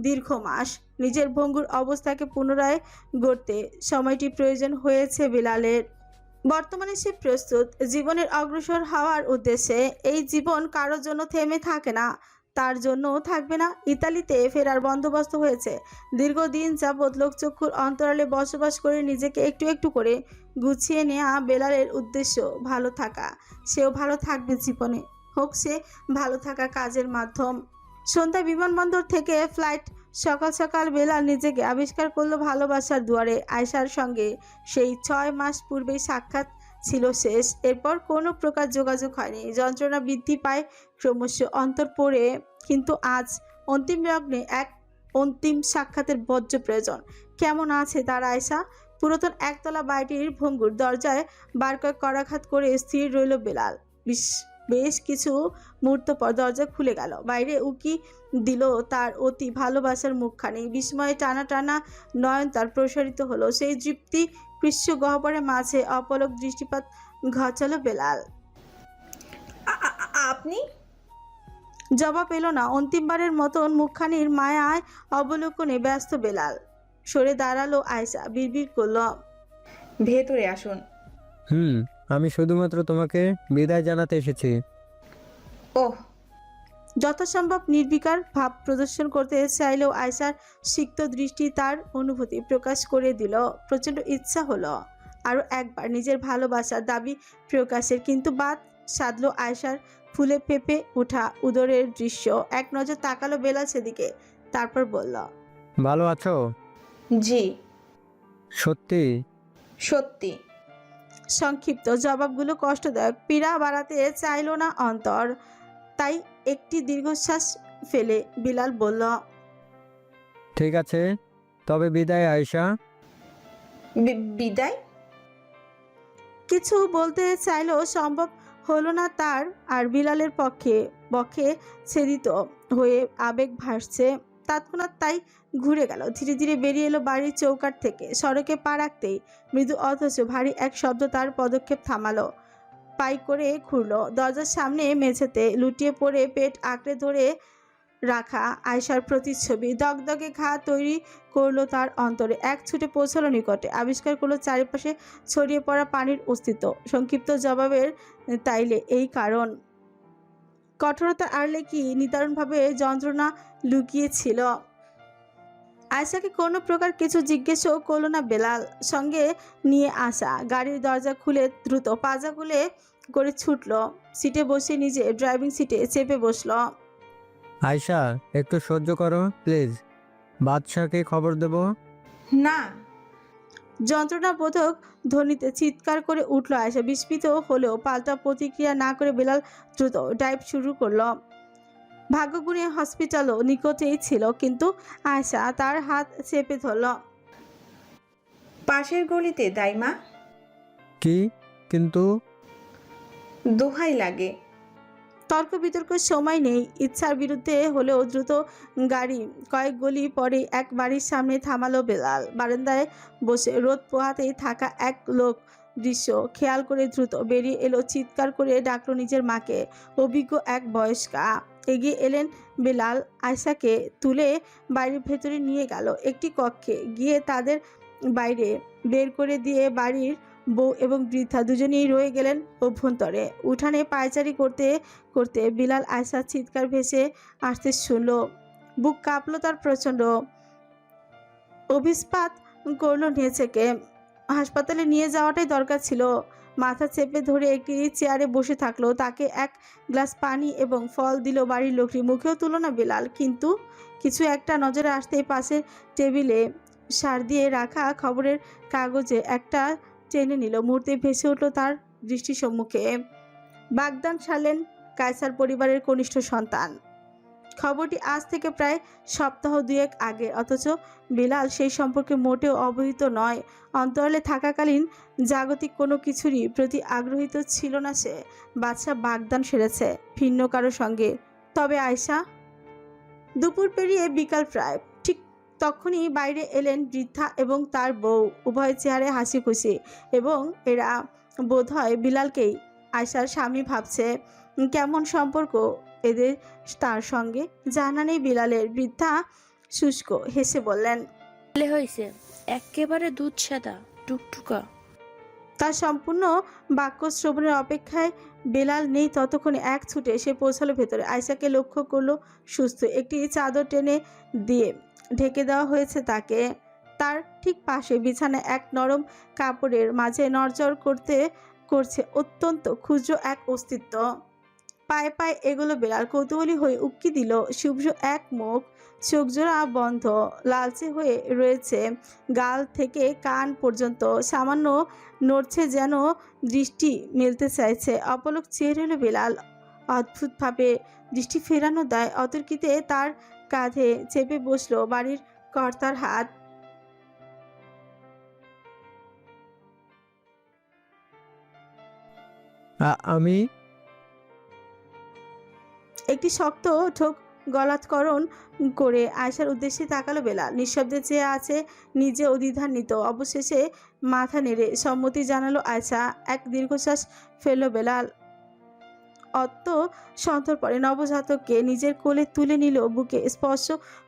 দীর্ঘ মাস। নিজের ভঙ্গুর অবস্থাকে পুনরায় গড়তে সময়টি প্রয়োজন হয়েছে বেলালের। বর্তমানে সে প্রস্তুত জীবনের অগ্রসর হওয়ার উদ্দেশ্যে। এই জীবন কারোর জন্য থেমে থাকে না, তার জন্যও থাকবে না। ইতালিতে ফেরার বন্দোবস্ত হয়েছে। দীর্ঘদিন যাবৎ লোকচক্ষুর অন্তরালে বসবাস করে নিজেকে একটু একটু করে গুছিয়ে নেওয়া বেলালের উদ্দেশ্য ভালো থাকা। সেও ভালো থাকবে জীবনে, হোক সে ভালো থাকা কাজের মাধ্যম। সন্ধ্যা বিমানবন্দর থেকে ফ্লাইট। সকাল সকাল বেলাল নিজেকে আবিষ্কার করলো ভালোবাসার দুয়ারে। আয়শার সঙ্গে সেই 6 মাস পূর্বেই সাক্ষাৎ ছিল শেষ। এরপর কোনো প্রকার যোগাযোগ হয়নি। যন্ত্রণা বৃদ্ধি পায় ক্রমশ অন্তর পড়ে, কিন্তু আজ অন্তিম লগ্নে এক অন্তিম সাক্ষাতের বজ্র প্রয়োজন। কেমন আছে তার আয়শা? পুরাতন একতলা বাড়িটির ভঙ্গুর দরজায় বার কয়েক করাঘাত করে স্থির রইল বেলাল। বেশ কিছু মুহূর্ত পর দরজা খুলে গেল। বাইরে উকি দিল তার অতি ভালোবাসার মুখখানি। বিস্ময়ে টানা টানা নয়ন তার প্রসারিত হলো। সেই দৃপ্তি কৃষ্ণ গহ্বরের মাঝে অপলক দৃষ্টিপাত ঘচালো বেলাল। আপনি? জবাব এলো না। অন্তিমবারের মতন মুখখানির মায়ায় অবলোকনে ব্যস্ত বেলাল। সরে দাঁড়ালো আয়শা, বিড়বিড় করল, ভেতরে আসুন। আমি শুধুমাত্র তোমাকে বিদায় জানাতে এসেছি। ওহ। যথাসম্ভব নির্বিকার ভাব প্রদর্শন করতে চাইলেও আয়শার সিক্ত দৃষ্টি তার অনুভূতি প্রকাশ করে দিল। প্রচণ্ড ইচ্ছা হলো আরও একবার নিজের ভালোবাসার দাবি প্রকাশের, কিন্তু বাদ সাধলো আয়শার ফুলে ফেপে ওঠা উদরের দৃশ্য। এক নজর তাকালো বেলাল সেদিকে, তারপর বলল, ভালো আছো? জি। সত্যি? সত্যি। সংক্ষিপ্ত জবাবগুলো কষ্টদায়ক, পীড়া বাড়াতে চাইল না অন্তর। তাই একটি দীর্ঘশ্বাস ফেলে বিলাল বলল, ঠিক আছে, তবে বিদায় আয়েশা। বিদায়? কিছু বলতে চাইলেও সম্ভব হলো না তার। আর বিলালের পক্ষে ছেদিত হয়ে আবেগ ভাসছে তৎক্ষণাৎ, তাই ঘুরে গেল। ধীরে ধীরে বেরিয়ে এলো বাড়ির চৌকাঠ থেকে। সড়কে পা রাখতেই মৃদু অথচ ভারী এক শব্দ তার পদক্ষেপ থামালো। পাই করে ঘুরল দরজার সামনে। মেঝেতে লুটিয়ে পড়ে পেট আঁকড়ে ধরে রাখা আয়শার প্রতিচ্ছবি দগদগে ঘা তৈরি করলো তার অন্তরে। এক ছুটে পৌঁছালো নিকটে, আবিষ্কার করলো চারিপাশে ছড়িয়ে পড়া পানির অস্তিত্ব। সংক্ষিপ্ত জবাবের তাইলে এই কারণ। কঠোরতার আড়লে কি নিদারুণভাবে যন্ত্রণা লুকিয়েছিল? আয়শাকে কোনো প্রকার কিছু জিজ্ঞেসও করলো না বেলাল। সঙ্গে নিয়ে আসা গাড়ির দরজা খুলে দ্রুত পাজা খুলে করে ছুটলো। সিটে বসে নিজে ড্রাইভিং সিটে চেপে বসলো। আয়েশা, একটু সহ্য করো প্লিজ, বাদশাকে খবর দেব। না। যন্ত্রণাবোধক ধ্বনিতে চিৎকার করে উঠল আয়েশা। বিস্মিত হলেও পাল্টা প্রতিক্রিয়া না করে বেলাল দ্রুত ড্রাইভ শুরু করলো। ভাগ্যগুণে হসপিটালও নিকটেই ছিল, কিন্তু আয়েশা তার হাত চেপে ধরল। পাশের গলিতে দাইমা। কি কিন্তু? দোহাই লাগে। তর্ক বিতর্কের সময় নেই। ইচ্ছার বিরুদ্ধে হলেও দ্রুত গাড়ি কয়েক গলি পরে এক বাড়ির সামনে থামালো বেলাল। বারান্দায় বসে রোদ পোহাতেই থাকা এক লোক দৃশ্য খেয়াল করে দ্রুত বেরিয়ে এলো। চিৎকার করে ডাকলো নিজের মাকে। অভিজ্ঞ এক বয়স্কা এগিয়ে এলেন। বেলাল আয়শাকে তুলে বাড়ির ভেতরে নিয়ে গেল একটি কক্ষে। গিয়ে তাদের বাইরে বের করে দিয়ে বাড়ির বউ এবং বৃদ্ধা দুজনেই রয়ে গেলেন অভ্যন্তরে। উঠানে পায়চারি করতে করতে বিলাল আয়শার চিৎকার ভেসে আসতে শুনল। বুক কাঁপলো তার প্রচণ্ড। অভিস্পাত করলো নিজেকে। হাসপাতালে নিয়ে যাওয়াটাই দরকার ছিল। মাথা চেপে ধরে একটি চেয়ারে বসে থাকলো। তাকে এক গ্লাস পানি এবং ফল দিল বাড়ির লোকটি। মুখেও তুলো না বেলাল, কিন্তু কিছু একটা নজরে আসতেই পাশের টেবিলে সার দিয়ে রাখা খবরের কাগজে একটা টেনে নিল। মুহূর্তে ভেসে উঠল তার দৃষ্টি সম্মুখে। বাগদান সালেন কায়সার পরিবারের কনিষ্ঠ সন্তান। খবরটি আজ থেকে প্রায় সপ্তাহ দুয়েক আগে, অথচ বিলাল সেই সম্পর্কে মোটেও অবহিত নয়। অন্তরালে থাকাকালীন জাগতিক কোনো কিছুরই প্রতি আগ্রহীত ছিল না সে। বাদশা বাগদান সেরেছে ভিন্ন কারো সঙ্গে, তবে আয়শা? দুপুর পেরিয়ে বিকাল প্রায়। ঠিক তখনই বাইরে এলেন বৃদ্ধা এবং তার বউ, উভয় চেহারে হাসি খুশি, এবং এরা বোধহয় বিলালকেই আয়শার স্বামী ভাবছে। কেমন সম্পর্ক এদের তার সঙ্গে জানা নেই বিলালের। বৃদ্ধা শুষ্ক হেসে বললেন, ছেলে হয়েছে, একেবারে দুধ সাদা টুকটুকা। তার সম্পূর্ণ বাক্য শ্রবণের অপেক্ষায় বেলাল নেই ততক্ষণে এক ছুটে এসে পৌঁছালো ভেতরে। আয়শাকে লক্ষ্য করলো সুস্থ। একটি চাদর টেনে দিয়ে ঢেকে দেওয়া হয়েছে তাকে। তার ঠিক পাশে বিছানায় এক নরম কাপড়ের মাঝে নড়চড় করছে অত্যন্ত ক্ষুদ্র এক অস্তিত্ব। পায়ে পায়ে এগুলো বেলাল কৌতূহলী হয়ে উক্কি দিল। শুভ্র এক মুখ, চোখজোড়া বন্ধ, লালচে হয়ে রয়েছে গাল থেকে কান পর্যন্ত। সামান্য নড়ছে যেন দৃষ্টি মেলতে চাইছে। অপলক চেয়ে রইল বেলাল। অদ্ভুতভাবে দৃষ্টি ফেরানো দেয়। অতর্কিতে তার কাঁধে চেপে বসলো বাড়ির কর্তার হাত। আমি একটি শক্ত ঠোক গলাৎকরণ করে আয়শার উদ্দেশ্যে তাকালো বেলাল। নিঃশব্দে চেয়ে আছে, নিজে অদ্বিধান্বিত। অবশেষে মাথা নেড়ে সম্মতি জানালো আয়শা। এক দীর্ঘশ্বাস ফেলল বেলাল। অত সন্তর্পণে নবজাতককে নিজের কোলে তুলে নিল। বুকে স্পর্শ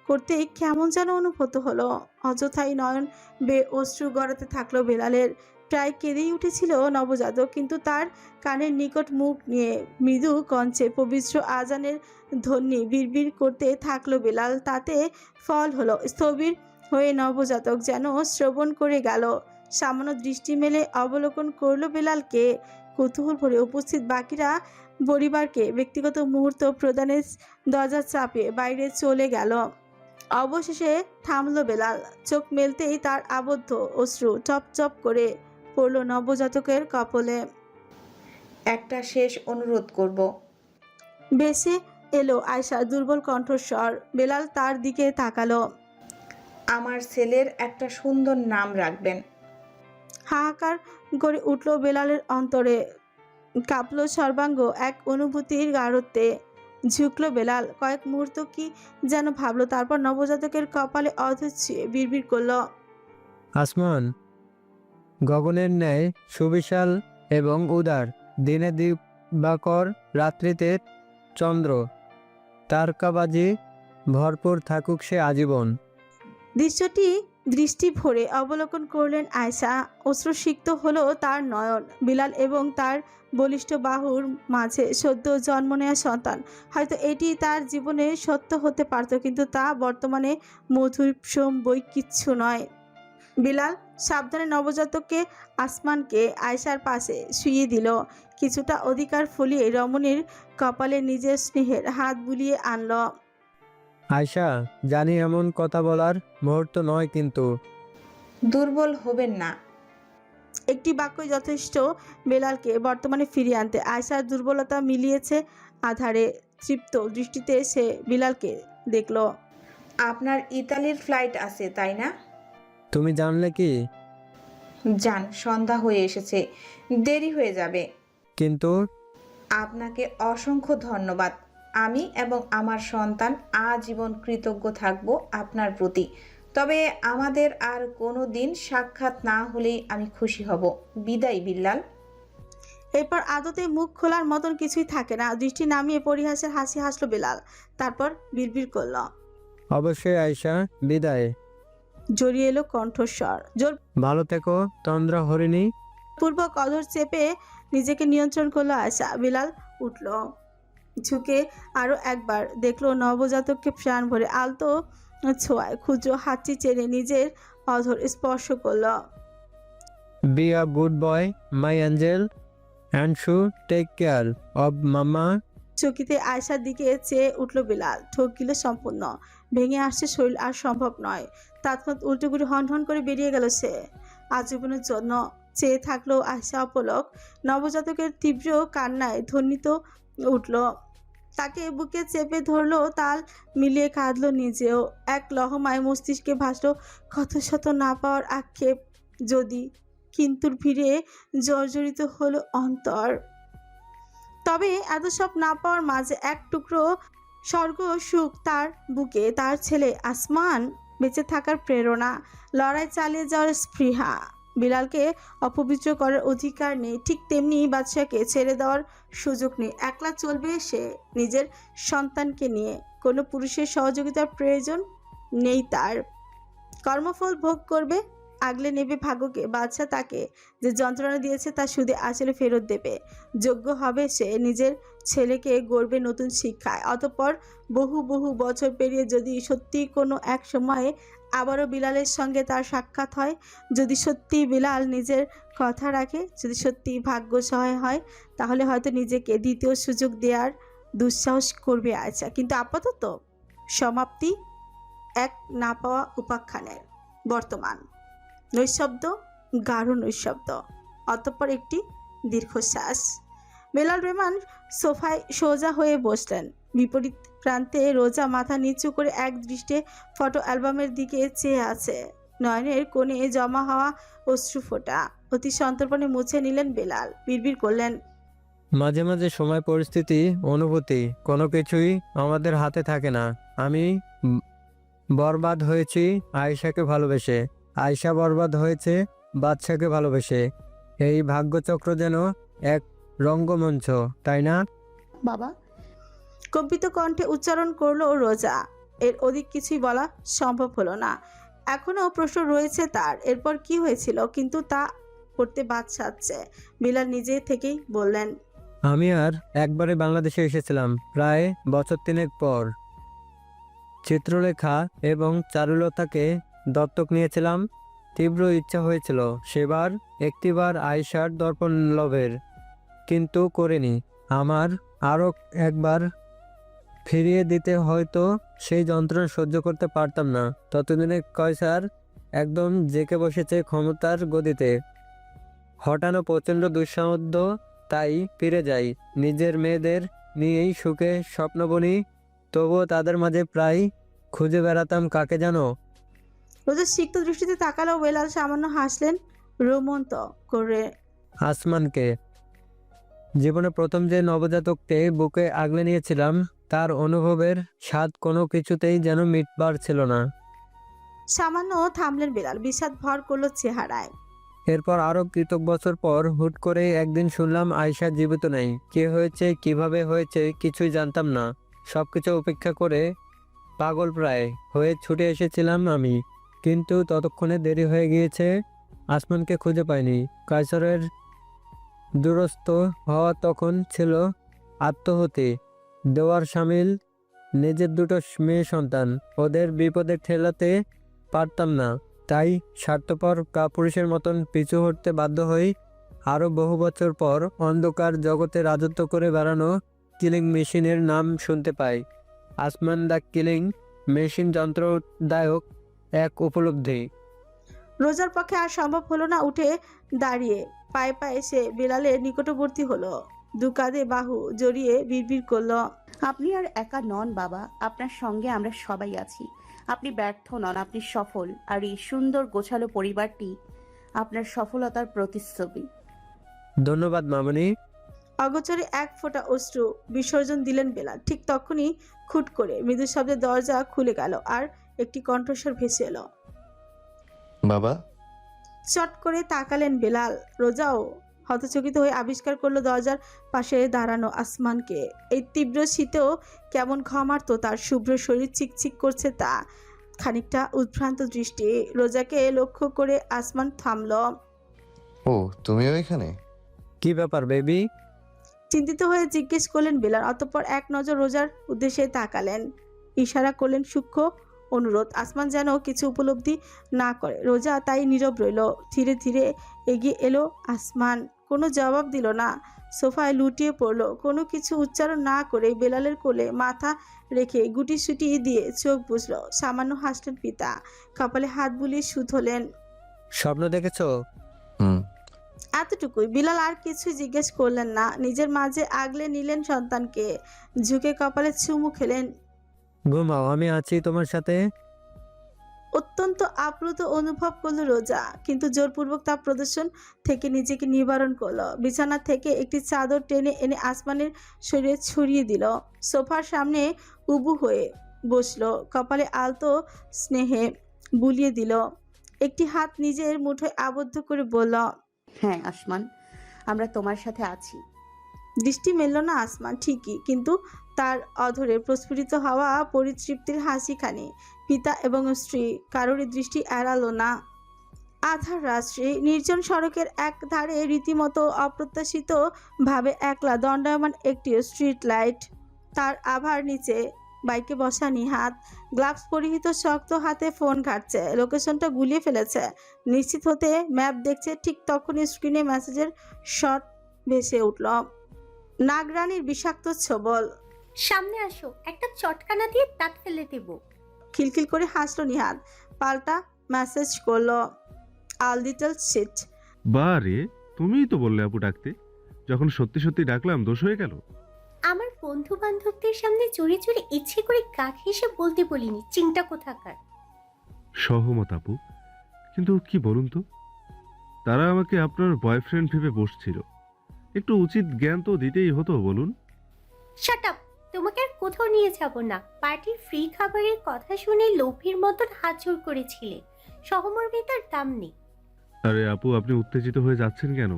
করতেই কেমন যেন অনুভূত হলো। অযথাই নয়ন বেয়ে অশ্রু গড়াতে থাকলো বেলালের। প্রায় কেঁদেই উঠেছিল নবজাতক, কিন্তু তার কানের নিকট মুখ নিয়ে মৃদু কঞ্চে পবিত্র আজানের ধ্বনি বিড়বিড় করতে থাকলো বেলাল। তাতে ফল হলো। স্থবির হয়ে নবজাতক যেন শ্রবণ করে গেল। সামান্য দৃষ্টি মেলে অবলোকন করলো বেলালকে। কৌতূহল ভরে উপস্থিত বাকিরা পরিবারকে ব্যক্তিগত মুহূর্ত প্রদানের দরজা চাপিয়ে বাইরে চলে গেল। অবশেষে থামলো বেলাল। চোখ মেলতেই তার আবদ্ধ অশ্রু চপ চপ করে পড়ল নবজাতকের কপলে। একটা শেষ অনুরোধ করব। বেশে এলো আয়শার দুর্বল কণ্ঠস্বর। বেলাল তার দিকে তাকালো। আমার ছেলের একটা সুন্দর নাম রাখবেন। হাহাকার করে উঠল বেলালের অন্তরে, কাঁপল সর্বাঙ্গ এক অনুভূতির গাঢ়ত্বে। ঝুঁকলো বেলাল, কয়েক মুহূর্ত কি যেন ভাবলো, তারপর নবজাতকের কপালে অধর ছুঁয়ে বিড়বিড় করলো। আসমান গগনের ন্যায় সুবিশাল এবং উদার, দিনে দিবাকর, রাত্রিতে চন্দ্র, তারকাবাজি ভরপুর থাকুক সে আজীবন। দৃশ্যটি দৃষ্টি ভরে অবলোকন করলেন আয়শা। অশ্রুসিক্ত হলো তার নয়ন। বিলাল এবং তার বলিষ্ঠ বাহুর মাঝে সদ্য জন্ম নেওয়া সন্তান, হয়তো এটি তার জীবনে সত্য হতে পারত, কিন্তু তা বর্তমানে মধুর বই কিচ্ছু নয়। বিলাল সাবধানে নবজাতককে আসমানকে আয়শার পাশে শুইয়ে দিল। কিছুটা অধিকার ফলিয়ে রমণীর কপালে নিজের স্নেহের হাত বুলিয়ে আনল। আয়শা, জানি এমন কথা বলার মুহূর্ত নয়, কিন্তু দুর্বল হবেন না। একটি বাক্যই যথেষ্ট বেলালকে বর্তমানে ফিরিয়ে আনতে। আয়শার দুর্বলতা মিলিয়েছে আধারে। তৃপ্ত দৃষ্টিতে সে বিলালকে দেখল। আপনার ইতালির ফ্লাইট আছে তাই না? তুমি জানলে কি? যান, সন্ধ্যা হয়ে এসেছে, দেরি হয়ে যাবে। কিন্তু আপনাকে অসংখ্য ধন্যবাদ। আমি এবং আমার সন্তান আজীবন কৃতজ্ঞ থাকব আপনার প্রতি। তবে আমাদের আর কোনো দিন সাক্ষাৎ না হলেই আমি খুশি হব। বিদায় বিল্লাল। এরপর আদতে মুখ খোলার মতন কিছুই থাকে না। দৃষ্টি নামিয়ে পরিহাসের হাসি হাসলো বেলাল, তারপর বিড়বিড় করল। অবশ্যই আয়শা, বিদায়। জড়িয়ে এলো কণ্ঠস্বর। ভালো থেকো তন্দ্রা হরিণী। জোরপূর্বক অধর চেপে নিজেকে নিয়ন্ত্রণ করলো আয়শা। বিলাল উঠল, ঝুঁকে আরো একবার দেখলো নবজাতককে প্রাণ ভরে আলতো ছোঁয়ায় ক্ষুদ্র হাতটি চেনে নিজের অধর স্পর্শ করলো। Be a good boy my angel, and শু টেক কেয়ার অব মামা। চকিতে আয়শার দিকে চেয়ে উঠল বিলাল। ঠোক গিল সম্পূর্ণ, ভেঙে আসছে শরীর, আর সম্ভব নয়। তৎক্ষণাৎ উল্টো করে হন হন করে বেরিয়ে গেল সে। আজীবনের জন্য চেয়ে থাকলো আয়শা অপলক। নবজাতকের তীব্র কান্নায় ধ্বনিত উঠল। তাকে বুকে চেপে ধরলো, তাল মিলিয়ে কাঁদলো নিজেও। এক লহমায় মস্তিষ্কে ভাসলো কত শত না পাওয়ার আক্ষেপ, যদি, কিন্তুর ভিড়ে জর্জরিত হলো অন্তর। তবে এত সব না পাওয়ার মাঝে এক টুকরো স্বর্গ সুখ তার বুকে, তার ছেলে আসমান, বেঁচে থাকার প্রেরণা, লড়াই চালিয়ে যাওয়ার স্পৃহা। বিলালকে অপবিত্র করার অধিকার নেই, ঠিক তেমনি বাদশাকে ছেড়ে দেওয়ার সুযোগ নেই। একলা চলবে সে নিজের সন্তানকে নিয়ে, কোনো পুরুষের সহযোগিতার প্রয়োজন নেই তার। কর্মফল ভোগ করবে, আগলে নেবে ভাগ্যকে। বাদশা তাকে যে যন্ত্রণা দিয়েছে তা সুদে আসলে ফেরত দেবে। যোগ্য হবে সে, নিজের ছেলেকে গড়বে নতুন শিক্ষায়। অতঃপর বহু বহু বছর পেরিয়ে যদি সত্যি কোনো এক সময়ে আবারও বিলালের সঙ্গে তার সাক্ষাৎ হয়, যদি সত্যি বিলাল নিজের কথা রাখে, যদি সত্যি ভাগ্য সহায় হয়, তাহলে হয়তো নিজেকে দ্বিতীয় সুযোগ দেওয়ার দুঃসাহস করবে আয়শা। কিন্তু আপাতত সমাপ্তি এক না পাওয়া উপাখ্যানের। বর্তমান নৈশব্দ, গাঢ় নৈশব্দ, অতঃপর একটি দীর্ঘশ্বাস। বেলাল রেহমান সোফায় সোজা হয়ে বসলেন। বিপরীত প্রান্তে রোজা মাথা নিচু করে এক দৃষ্টে ফটো অ্যালবামের দিকে চেয়ে আছে। নয়নের কোণে জমা হওয়া অশ্রু ফোঁটা অতি সন্তর্পণে মুছে নিলেন বেলাল। বিড়বিড় করলেন, মাঝে মাঝে সময়, পরিস্থিতি, অনুভূতি, কোনো কিছুই আমাদের হাতে থাকে না। আমি বরবাদ হয়েছি আয়েশাকে ভালোবেসে, আয়েশা বরবাদ হয়েছে বাদশাকে ভালোবেসে। এই ভাগ্যচক্র যেন এক রঙ্গমঞ্চ, তাই না? বাবা, কম্পিত কণ্ঠে উচ্চারণ করলো রোজা। এর অধিক কিছুই বলা সম্ভব হলো না। এখনো প্রশ্ন রয়েছে তার, এরপর কি হয়েছিল, কিন্তু তা করতে বাদ সাধছে। বিলাল নিজে থেকেই বললেন, আমি আর একবারে বাংলাদেশে এসেছিলাম প্রায় বছর 3 পর। চিত্রলেখা এবং চারুলতাকে দত্তক নিয়েছিলাম। তীব্র ইচ্ছা হয়েছিল সেবার একটিবার আয়েশার দর্পণ লভের, কিন্তু করিনি। আমার আরও একবার ফিরিয়ে দিতে হয়তো সেই যন্ত্রণা সহ্য করতে পারতাম না। ততদিনে কয়সার একদম জেঁকে বসেছে ক্ষমতার গদিতে। হঠাৎ প্রচণ্ড দুঃসাধ্য, তাই ফিরে যাই। নিজের মেয়েদের নিয়েই সুখে স্বপ্ন বুনি, তবুও তাদের মাঝে প্রায় খুঁজে বেড়াতাম কাকে জানো? রোজা সিক্ত দৃষ্টিতে তাকালো। বেলাল সামান্য হাসলেন রোমন্ত করে। আসমানকে। জীবনে প্রথম যে নবজাতককে বুকে আগলে নিয়েছিলাম, তার অনুভবের স্বাদ কোনো কিছুতেই যেন মিটবার ছিল না। সামান্য থামলেন বেলাল, বিষাদ ভর করলো চেহারায়। এরপর আরও কৃতক বছর পর হুট করে একদিন শুনলাম আয়শা জীবিত নেই। কে হয়েছে, কিভাবে হয়েছে কিছুই জানতাম না। সব কিছু উপেক্ষা করে পাগল প্রায় হয়ে ছুটে এসেছিলাম আমি, কিন্তু ততক্ষণে দেরি হয়ে গিয়েছে। আসমানকে খুঁজে পাইনি। কায়সারের দূরস্থ হওয়া তখন ছিল আত্মহতি, দেওয়ার সামিল নিজের দুটো মেয়ে সন্তান। ওদের বিপদে ঠেলাতে পারতাম না, তাই স্বার্থপর কাপুরুষের মতন পিছু হটতে বাধ্য হই। আরও বহু বছর পর অন্ধকার জগতে রাজত্ব করে বেড়ানো কিলিং মেশিনের নাম শুনতে পাই। আসমান দ্য কিলিং মেশিন যন্ত্রদায়ক এক উপলব্ধি। রোজার পক্ষে আর সম্ভব হলো না উঠে দাঁড়িয়ে। পায়ে পায়ে সে বেলালের নিকটবর্তী হলো, দু কাঁধে বাহু জড়িয়ে বিড়বিড় করলো। আপনি আর একা নন বাবা, আপনার সঙ্গে আমরা সবাই আছি। আপনি ব্যর্থ নন, আপনি সফল। আর এই সুন্দর গোছালো পরিবারটি আপনার সফলতার প্রতিচ্ছবি। ধন্যবাদ মামনি। অগোচরে এক ফোঁটা অশ্রু বিসর্জন দিলেন বেলাল। ঠিক তখনই খুট করে মৃদু শব্দে দরজা খুলে গেল আর একটি কণ্ঠস্বর ভেসে এলো। বাবা। চট করে তাকালেন বেলাল। রোজাও হতচকিত হয়ে আবিষ্কার করলো দরজার পাশে দাঁড়ানো আসমানকে। এই তীব্র শীতেও কেমন ঘমার্ত তার শুভ্র শরীর, চিকচিক করছে তা। খানিকটা উদ্ভ্রান্ত দৃষ্টি রোজাকে লক্ষ্য করে আসমান থামল। ও, তুমিও এখানে? কি ব্যাপার বেবি? চিন্তিত হয়ে জিজ্ঞেস করলেন বেলাল। অতঃপর এক নজর রোজার উদ্দেশ্যে তাকালেন, ইশারা করলেন সূক্ষ্ম অনুরোধ। আসমান যেন কিছু উপলব্ধি না করে। রোজা তাই নীরব রইল। ধীরে ধীরে এগিয়ে এলো আসমান। কোনো জবাব দিল না, সোফায় লুটিয়ে পড়লো। কোনো কিছু উচ্চারণ না করে বেলালের কোলে মাথা রেখে গুটিসুটি দিয়ে চোখ বুঝলো। সামান্য হাসলেন পিতা, কপালে হাত বুলিয়ে শুধলেন। স্বপ্ন দেখেছো? হুম। এতটুকুই। বিলাল আর কিছু জিজ্ঞেস করলেন না, নিজের মাঝে আগলে নিলেন সন্তানকে, ঝুঁকে কপালে চুমু খেলেন। ঘুমাও, আমি আছি তোমার সাথে। অত্যন্ত আপ্লুত অনুভব করলো রোজা, কিন্তু জোরপূর্বক তা প্রদর্শন থেকে নিজেকে নিবারণ করলো। বিছানা থেকে একটি চাদর টেনে এনে আসমানের শরীরে ছড়িয়ে দিল। সোফার সামনে উবু হয়ে বসলো, কপালে আলতো স্নেহে বুলিয়ে দিল। একটি হাত নিজের মুঠোয় আবদ্ধ করে বলল, হ্যাঁ আসমান, আমরা তোমার সাথে আছি। দৃষ্টি মেলল না আসমান ঠিকই, কিন্তু তার অধরে প্রস্ফুটিত হওয়া পরিতৃপ্তির হাসিখানি পিতা এবং স্ত্রী কারোরই দৃষ্টি এড়ালো না। আধার রাত্রি নির্জন সড়কের এক ধারে রীতিমতো অপ্রত্যাশিত ভাবে একলা দণ্ডায়মান একটি স্ট্রিট লাইট। তার আভার নিচে বাইকে বসা নিহাত গ্লাভস পরিহিত, শক্ত হাতে ফোন ঘাটছে। লোকেশনটা গুলিয়ে ফেলেছে, নিশ্চিত হতে ম্যাপ দেখছে। ঠিক তখনই স্ক্রিনে মেসেজের শট ভেসে উঠল। নাগরানীর বিষাক্ত ছবল। সামনে আসো, একটা চটকানা দিয়ে দাঁত ফেলে দেব। খিলখিল করে হাসলো নিহাত, পাল্টা মেসেজ করলো, আল লিটল শিট। বারে, তুমিই তো বললে আপু ডাকতে, যখন সত্যি সত্যি ডাকলাম দোষ হয়ে গেল। আমার বন্ধু বান্ধবদের সামনে চুরি চুরি ইচ্ছে করে কাক হেসে বলতে বলিনি, চিন্তা কোথাকার। সহমত আপু, কিন্তু কি বলুন তো, তারা আমাকে আপনার বয়ফ্রেন্ড ভেবে বসছিল। একটু উচিত জ্ঞান তো দিতেই হতো, বলুন। শাট আপ, তোমাকে আর কোথাও নিয়ে যাব না। পার্টির ফ্রি খাবারের কথা শুনে লোভীর মতন হাত জোর করেছিলে, সহমর্মিতার দাম নেই। আরে আপু, আপনি উত্তেজিত হয়ে যাচ্ছেন কেন?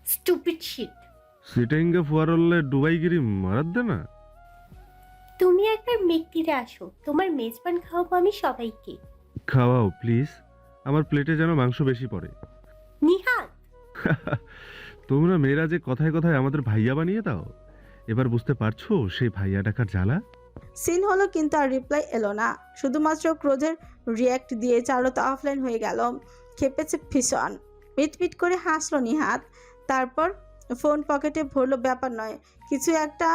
Stupid sheet. সিটেঙ্গা ফুয়ারল্লে ডুবাইগিরি মারাত দে না। তুমি একবার মেঘটিরে আসো, তোমার মেজবান খাওয়াবো আমি সবাইকে। খাওয়াও প্লিজ, আমার প্লেটে যেন মাংস বেশি পড়ে। নিহাত, তোমরা মেয়েরা যে কথায় কথায় আমাদের ভাইয়া বানিয়ে দাও, এবার বুঝতে পারছো সেই ভাইয়া ডাকার জ্বালা। সিন হলো, কিন্তু আর রিপ্লাই এলো না। শুধুমাত্র ক্রোধের রিয়্যাক্ট দিয়ে চারুতা অফলাইন হয়ে গেল। খেপেছে ভীষণ। মিটমিট করে হাসলো নিহাত, তারপর ফোন পকেটে ভরলো। ব্যাপার নয়, কিছু একটা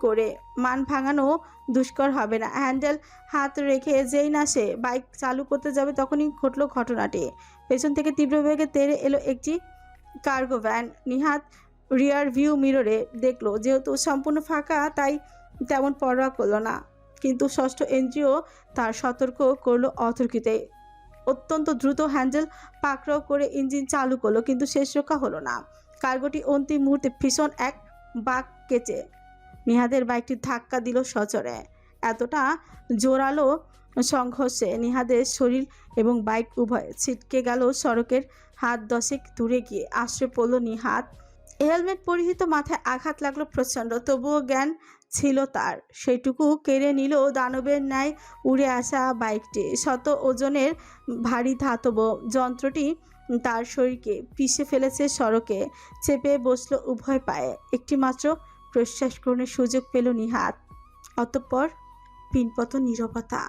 করে মান ভাঙানো দুষ্কর হবে না। হ্যান্ডেল হাত রেখে যেই না সে বাইক চালু করতে যাবে, তখনই ঘটলো ঘটনাটি। পেছন থেকে তীব্র বেগে তেড়ে এলো একটি cargo van. Nihat rear view মিররে দেখলো যেহেতু সম্পূর্ণ ফাঁকা তাই তেমন পরোয়া করলো না, কিন্তু ষষ্ঠ ইন্দ্রিয় তার সতর্ক করলো অতর্কিতে। অত্যন্ত দ্রুত হ্যান্ডেল পাকড়াও করে ইঞ্জিন চালু করলো, কিন্তু শেষ রক্ষা হলো না। কার্গোটি অন্তিম মুহূর্তে ভীষণ এক বাঁক কেচে নিহাদের বাইকটি ধাক্কা দিল সজোরে। এতটা জোরালো সংঘর্ষে নিহাদের শরীর এবং বাইক উভয় ছিটকে গেল সড়কের হাত 10 দূরে গিয়ে আশ্রয় পড়ল নিহাত। হেলমেট পরিহিত মাথায় আঘাত লাগলো প্রচণ্ড, তবুও জ্ঞান ছিল তার। সেইটুকু কেড়ে নিল দানবের ন্যায় উড়ে আসা বাইকটি। শত ওজনের ভারী ধাতব যন্ত্রটি তার শরীরকে পিষে ফেলেছে। সড়কে চেপে বসলো উভয় পায়ে। একটি মাত্র প্রশ্বাস গ্রহণের সুযোগ পেল নিহাত। অতঃপর পিনপত নীরবতা।